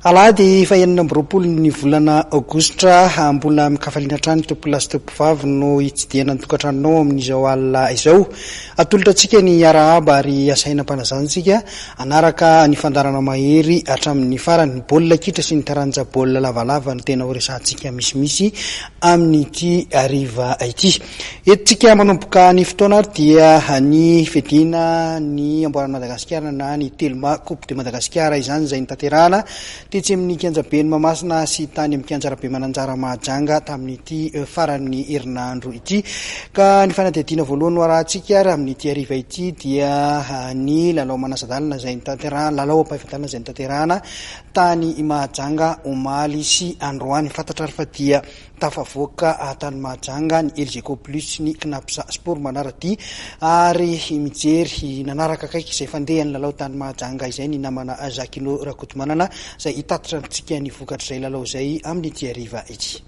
Alahady fahenina amby roapolo ny volana aogositra mbola mikafaliana trano topolasy topovavy no hitsidiana ny tokantranonao amin'izao alina izao. Atolotra antsika ny arahaba ary asaina mpanazantsika anaraka ny fandarana mahery hatramin'ny farany ny baolina kitra sy ny taranja baolina lavalava no tena horesantsika misimisy amin'ity ariva ity. Etontsika manomboka ny fotoana ary dia ny fedina ny amboarana Madagascar na ny Telma Coupe de Madagascar izany izay nitanterahana tetsy amin'ny kianjaben'ny Mamasina sy tany amin'ny kianjarabe mananjara Mahajanga tamin'ity farany herinandro ity. Ka ny fanadihadiana voalohany no arahantsika ary amin'ity ariva ity dia ny lalao manasa-dalana izay nitanterahana, lalao ampahaifan-dalana izay nitanterahana tany Mahajanga omaly sy androany. Fantatra ary fa dia tafavoaka tany Mahajanga ny Elgeco plus ny Cnaps sport manarady ary mijery nanaraka kaiky izay fandeha ny lalao tany Mahajanga izay ny namana Zakino Rakotomanana izay hitatitra antsika ny vokatra izay lalao izay amin'ity ariva ity.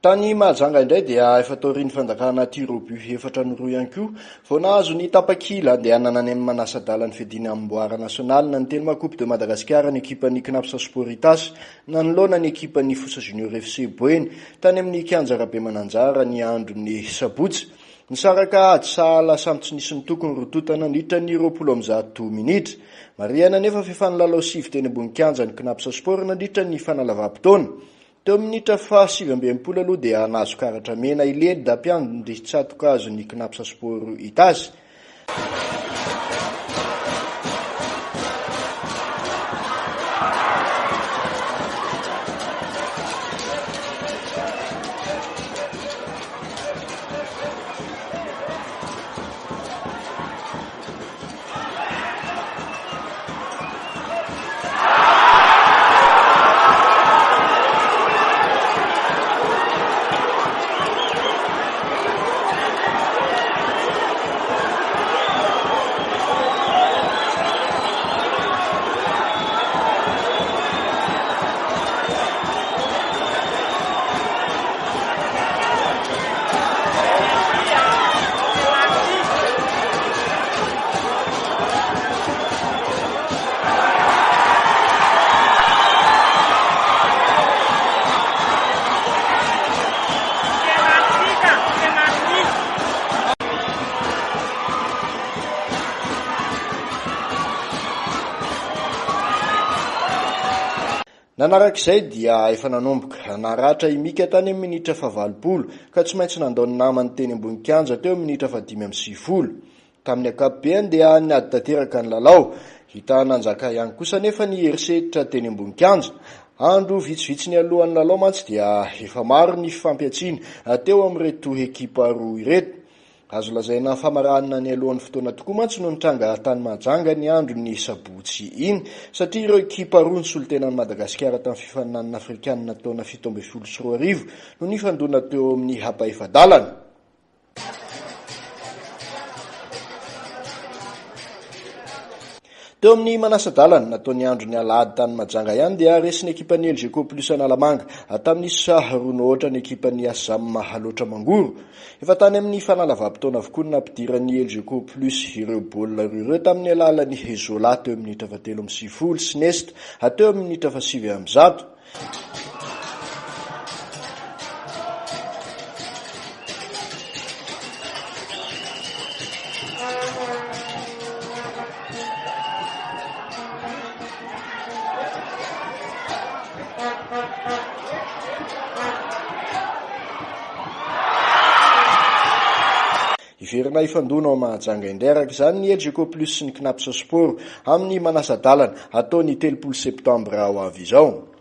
Tany Mahajanga indray dia efa taoriny fandakana tirobu efatra no roa ihany koa vao nahazo ny tapakila andehanana any amin'ny manasa-dalana fedina amboara nasional na ny Telma Coupe de Madagascar ny ekipan'ny Cnaps Sportitas nanolona ny ekipan'ny Fosa Junior FC Boeny tany amin'ny kianjarabe mananjara ny andro ny sabotsy. Nisaraka adsahala samy tsy nisy ny tokony rototana nitra ny 20 minitra. Mariana nefa fifanlalao 7 teny ambony kianja ny Cnaps Sport nandritra ny fanalavam-potoana. Teo minitra fa 7 aloha dia nahazo karatra mena iledy da mpiandry tsatoka azo ny Cnaps Sport itazy. Nanarak'izay dia efa nanomboka naratra imika tany amin'ny minitra fa 20 ka tsy maintsy nandao ny namany teny ambony kianja teo amin'ny minitra fa 5:30. Tamin'ny ankapobeny dia niady tanteraka ny lalao. Hita nanjaka ihany kosa nefa ny herisetritra teny ambony kianja Andro vitsivitsy ny alohan'ny lalao mantsy dia efa maro ny fifampiatsiana teo amin'ireto ekipa roa ireto. Azo lazaina famaranana ny alohan'ny fotoana tokoa mantsy no nitranga tany Mahajanga ny andro ny sabotsy iny satria ireo ekipa roa ny solitenan'i Madagasikara tamin'ny fifaninanana afrikanina taona 17 no nifandona teo amin'ny haba-efadalana. Teo amin'ny manasa-dalana nataony andro ny alahady tany Mahajanga ihany dia resiny ekipan'ny Elgeco plus Analamanga tamin'isa roa ohatra ny ekipan'ny amin'ny haloatra mangoro. Efa tany amin'ny fanalava-potoana avokoa ny nampidiran'ny Elgeco plus ireo baolina ireo tamin'ny alalan'ny Hezola teo amin'ny minitra 7:30 sy Nesta teo amin'ny minitra 7:10. Iverina ifandona ao Mahajanga indraraka izany ny Elgeco plus sy ny Cnaps sport amin'ny manasa-dalana ataony 3 septambra ho avy izao.